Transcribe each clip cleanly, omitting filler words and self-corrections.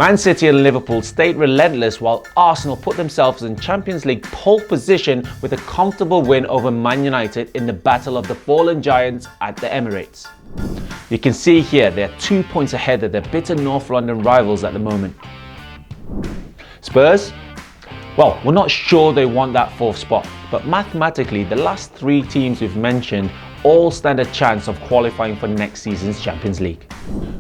Man City and Liverpool stayed relentless while Arsenal put themselves in Champions League pole position with a comfortable win over Man United in the battle of the fallen giants at the Emirates. You can see here they're 2 points ahead of their bitter North London rivals at the moment. Spurs? Well, we're not sure they want that fourth spot, but mathematically the last three teams we've mentioned all stand a chance of qualifying for next season's Champions League.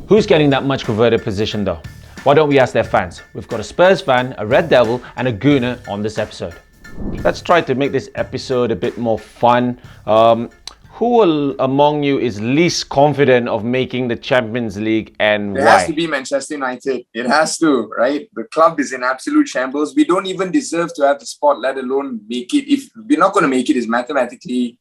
Who's getting that much coveted position though? Why don't we ask their fans? We've got a Spurs fan, a Red Devil and a Gooner on this episode. Let's try to make this episode a bit more fun. Who among you is least confident of making the Champions League and why? It has to be Manchester United. It has to, right? The club is in absolute shambles. We don't even deserve to have the spot, let alone make it. If we're not going to make it, it's mathematically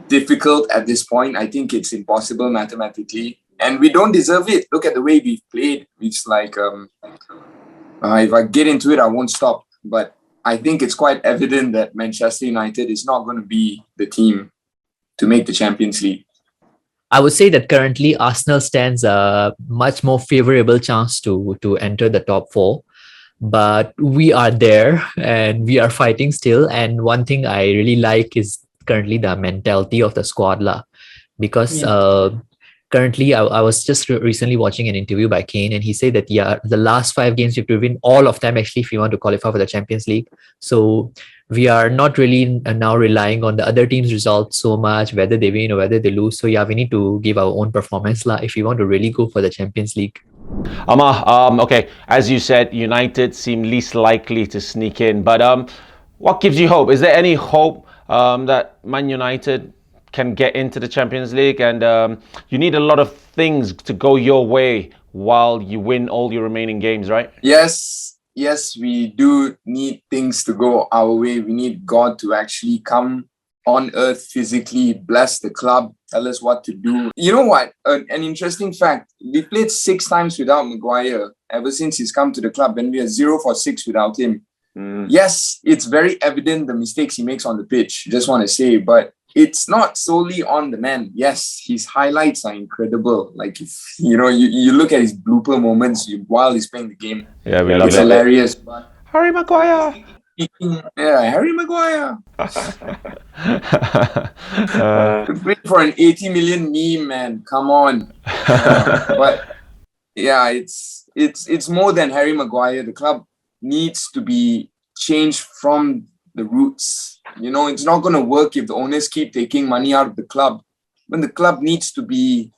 difficult at this point. I think it's impossible mathematically. And we don't deserve it. Look at the way we've played. It's like, if I get into it, I won't stop. But I think it's quite evident that Manchester United is not going to be the team to make the Champions League. I would say that currently Arsenal stands a much more favorable chance to enter the top four. But we are there and we are fighting still. And one thing I really like is currently the mentality of the squad. Because currently, I was just recently watching an interview by Kane, and he said that the last 5 games we have to win all of them actually if we want to qualify for the Champions League. So we are not really now relying on the other team's results so much, whether they win or whether they lose. So we need to give our own performance if we want to really go for the Champions League. Amar, okay, as you said, United seem least likely to sneak in, but what gives you hope? Is there any hope that Man United can get into the Champions League? And you need a lot of things to go your way while you win all your remaining games, right? Yes, we do need things to go our way. We need God to actually come on earth physically, bless the club, tell us what to do. You know what? An interesting fact. We played 6 times without Maguire ever since he's come to the club, and we are 0 for 6 without him. Yes, it's very evident the mistakes he makes on the pitch, just want to say, but it's not solely on the man. Yes, his highlights are incredible. Like, if you look at his blooper moments while he's playing the game. Yeah, we love it. It's hilarious. But Harry Maguire. Harry Maguire. Wait for an 80 million meme, man. Come on. But yeah, it's more than Harry Maguire. The club needs to be changed from the roots. It's not going to work if the owners keep taking money out of the club. When the club needs to be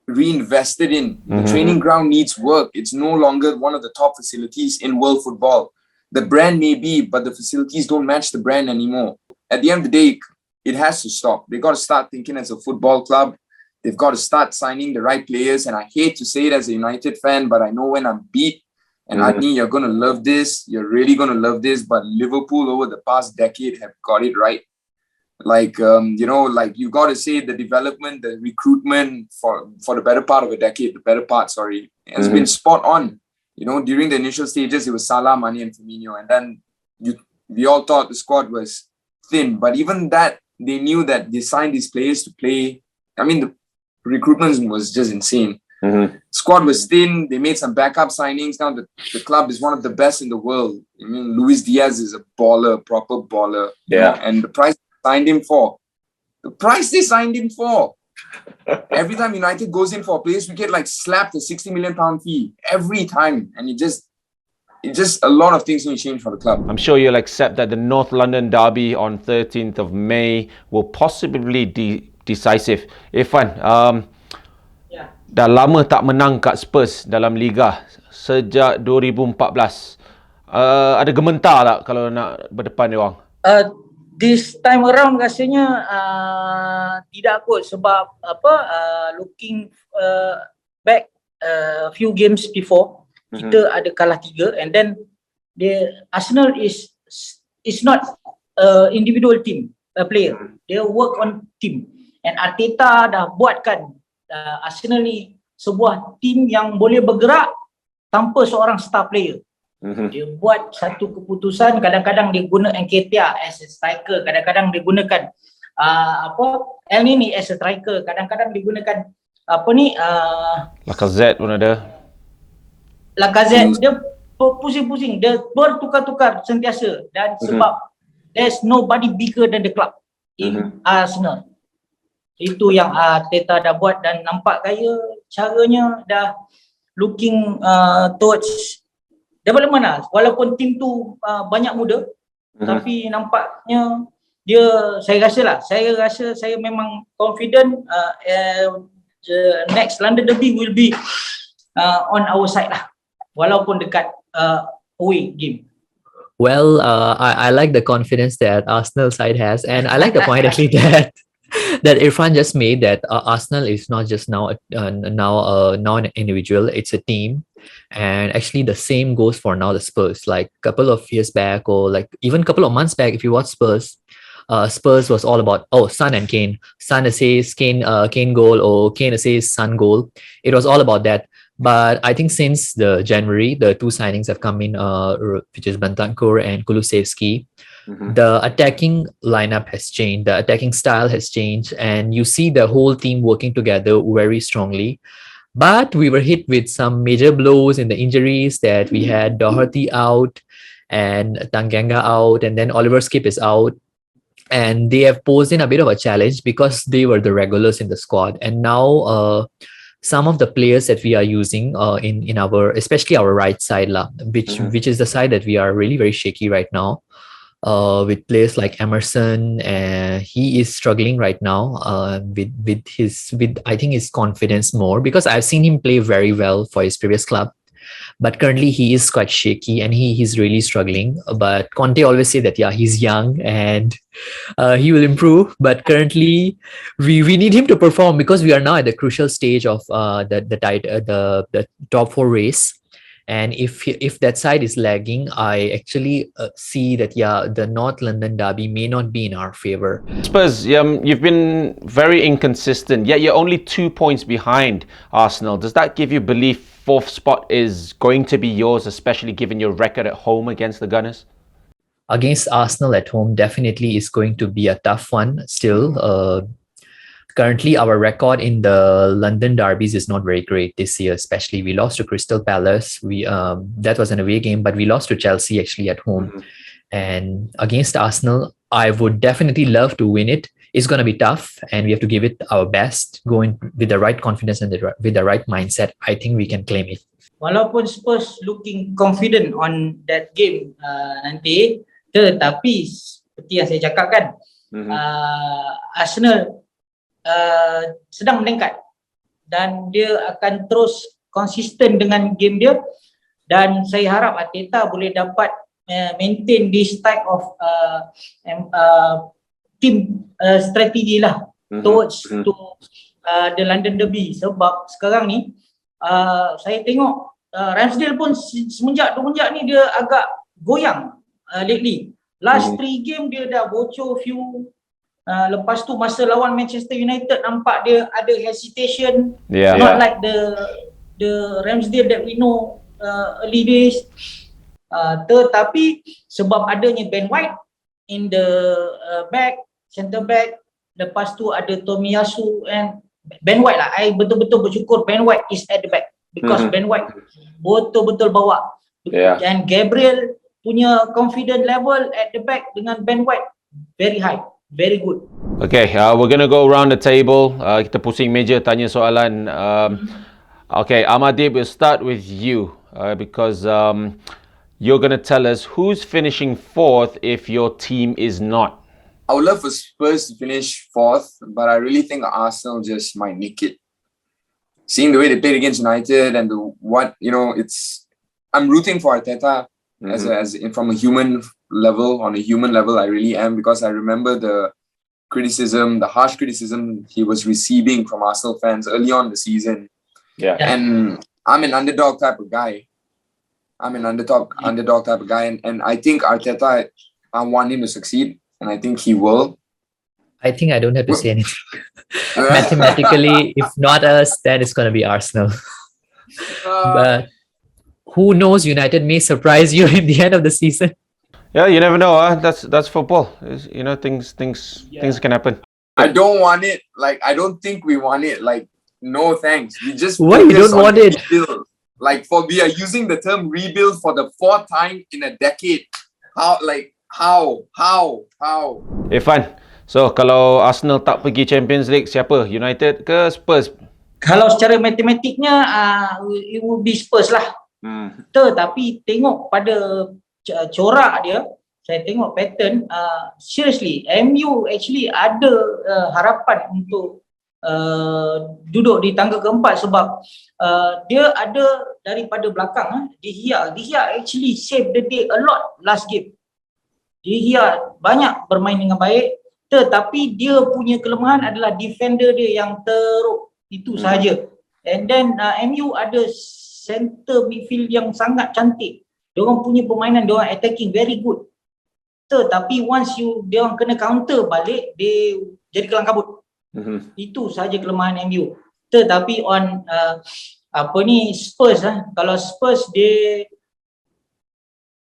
reinvested in. The training ground needs work. It's no longer one of the top facilities in world football. The brand may be, but the facilities don't match the brand anymore. At the end of the day, it has to stop. They've got to start thinking as a football club. They've got to start signing the right players. And I hate to say it as a United fan, but I know when I'm beat, and Adni, you're going to love this. You're really going to love this. But Liverpool over the past decade have got it right. Like, you got to say the development, the recruitment for the better part of a decade, has been spot on. During the initial stages, it was Salah, Mane and Firmino. And then we all thought the squad was thin. But even that, they knew that they signed these players to play. I mean, the recruitment was just insane. Squad was thin. They made some backup signings. Now the club is one of the best in the world. I mean, Luis Diaz is a baller, proper baller. Yeah. And the price they signed him for. Every time United goes in for a place, we get slapped a £60 million fee every time. And it just a lot of things need to change for the club. I'm sure you'll accept that the North London derby on 13th of May will possibly be decisive. Irfan, dah lama tak menang kat Spurs dalam Liga sejak 2014. Ada gementar tak kalau nak berdepan dia orang? This time around rasanya tidak kot sebab looking back a few games before, kita ada kalah 3 and then Arsenal is not individual team player. They work on team and Arteta dah buatkan Arsenal ni sebuah tim yang boleh bergerak tanpa seorang star player. Dia buat satu keputusan, kadang-kadang dia guna Nketiah as a striker, kadang-kadang dia gunakan El Nini as a striker, kadang-kadang dia gunakan Lacazette pun ada. Lacazette dia pusing-pusing, dia bertukar-tukar sentiasa dan sebab there's nobody bigger than the club in Arsenal. Itu yang Arteta dah buat dan nampak gaya caranya dah looking towards development lah. Walaupun tim tu banyak muda, tapi nampaknya dia, saya rasa saya memang confident the next London Derby will be on our side lah. Walaupun dekat away game. Well, I like the confidence that Arsenal side has, and I like the point actually that Irfan just made, that Arsenal is not just now an individual; it's a team. And actually, the same goes for now the Spurs. Like a couple of years back, or like even a couple of months back, if you watch Spurs, Spurs was all about Son and Kane, Son assists, Kane goal, or Kane assists, Son goal. It was all about that. But I think since the January, the two signings have come in, which is Bentancur and Kulusevski. The attacking lineup has changed, the attacking style has changed, and you see the whole team working together very strongly. But we were hit with some major blows in the injuries, that we had Doherty out and Tanganga out, and then Oliver Skip is out. And they have posed in a bit of a challenge because they were the regulars in the squad. And now some of the players that we are using in our, especially our right side, which is the side that we are really very shaky right now. With players like Emerson, he is struggling right now with I think his confidence more, because I've seen him play very well for his previous club, but currently he is quite shaky and he's really struggling. But Conte always say that he's young and he will improve, but currently we need him to perform, because we are now at the crucial stage of the top 4 race. And if that side is lagging, I actually see that the North London derby may not be in our favor. Spurs, you've been very inconsistent, yet you're only 2 points behind Arsenal. Does that give you belief 4th spot is going to be yours, especially given your record at home against the Gunners? Against Arsenal at home, definitely is going to be a tough one still. Currently, our record in the London derbies is not very great this year, especially we lost to Crystal Palace. That was an away game, but we lost to Chelsea actually at home. And against Arsenal, I would definitely love to win it. It's going to be tough, and we have to give it our best, going with the right confidence and with the right mindset. I think we can claim it. Walaupun Spurs looking confident on that game nanti, tetapi seperti yang saya cakap kan, Arsenal sedang meningkat dan dia akan terus konsisten dengan game dia, dan saya harap Arteta boleh dapat maintain this type of team strategy lah towards to the London Derby. Sebab sekarang ni saya tengok Ramsdale pun semenjak ni dia agak goyang lately. Last 3 game dia dah bocor few. Lepas tu masa lawan Manchester United nampak dia ada hesitation, not like the Ramsdale that we know early days. Tetapi sebab adanya Ben White in the centre back, lepas tu ada Tomiyasu and Ben White lah. I betul-betul bersyukur Ben White is at the back, because Ben White betul-betul bawa. And Gabriel punya confident level at the back dengan Ben White very high. Very good. Okay, we're going to go around the table. Kita pusing meja tanya soalan. Okay, Amadib, we'll start with you because you're going to tell us who's finishing 4th if your team is not. I would love for Spurs to finish 4th, but I really think Arsenal just might nick it. Seeing the way they played against United and I'm rooting for Arteta from a human level. On a human level, I really am, because I remember the harsh criticism he was receiving from Arsenal fans early on in the season. And I'm an underdog type of guy. And I think Arteta, I want him to succeed, and I think he will. I think I don't have to say anything. Mathematically, if not us, then it's going to be Arsenal. But who knows, United may surprise you in the end of the season. Yeah, you never know. That's football. Things can happen. I don't want it. I don't think we want it. No thanks. We just why you don't want it? We are using the term rebuild for the 4th time in a decade. How? Irfan, so kalau Arsenal tak pergi Champions League, siapa? United ke Spurs? Kalau secara matematiknya it would be Spurs lah. Tetapi tengok pada corak dia, saya tengok pattern, seriously MU actually ada harapan untuk duduk di tangga keempat sebab dia ada daripada belakang. De Gea actually save the day a lot last game. De Gea banyak bermain dengan baik, tetapi dia punya kelemahan adalah defender dia yang teruk, itu sahaja. And then MU ada center midfield yang sangat cantik. Diorang punya permainan, diorang attacking very good. Tetapi once diorang kena counter balik, dia jadi kelang kabut. Itu sahaja kelemahan MU. Tetapi on Spurs kalau Spurs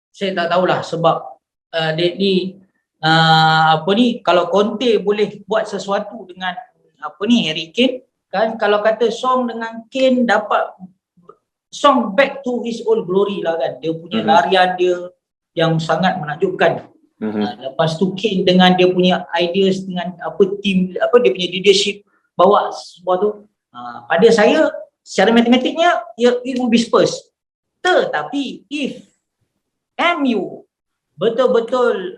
saya tak tahulah sebab kalau Conte boleh buat sesuatu dengan Harry Kane kan, kalau kata Song dengan Kane dapat Song back to his old glory lah kan, dia punya larian dia yang sangat menakjubkan. Lepas tu Kane dengan dia punya ideas, dengan team, dia punya leadership bawa sebuah tu, pada saya secara matematiknya it will be Spurs. Tetapi if MU betul-betul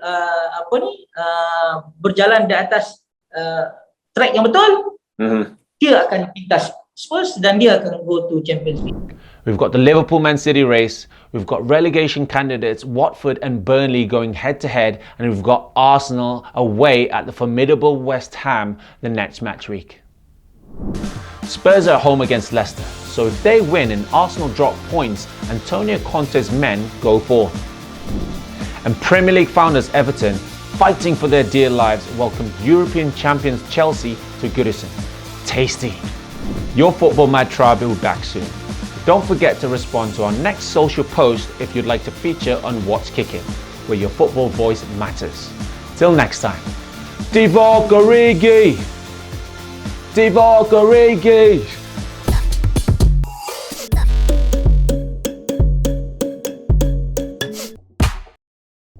berjalan di atas track yang betul, dia akan pintas Spurs dan dia akan go to Champions League. We've got the Liverpool-Man City race, we've got relegation candidates Watford and Burnley going head-to-head, and we've got Arsenal away at the formidable West Ham the next match week. Spurs are at home against Leicester, so if they win and Arsenal drop points, Antonio Conte's men go forth. And Premier League founders Everton, fighting for their dear lives, welcome European champions Chelsea to Goodison. Tasty. Your Football Mad Tribe will be back soon. Don't forget to respond to our next social post if you'd like to feature on What's Kickin, where your football voice matters. Till next time. Divock Origi!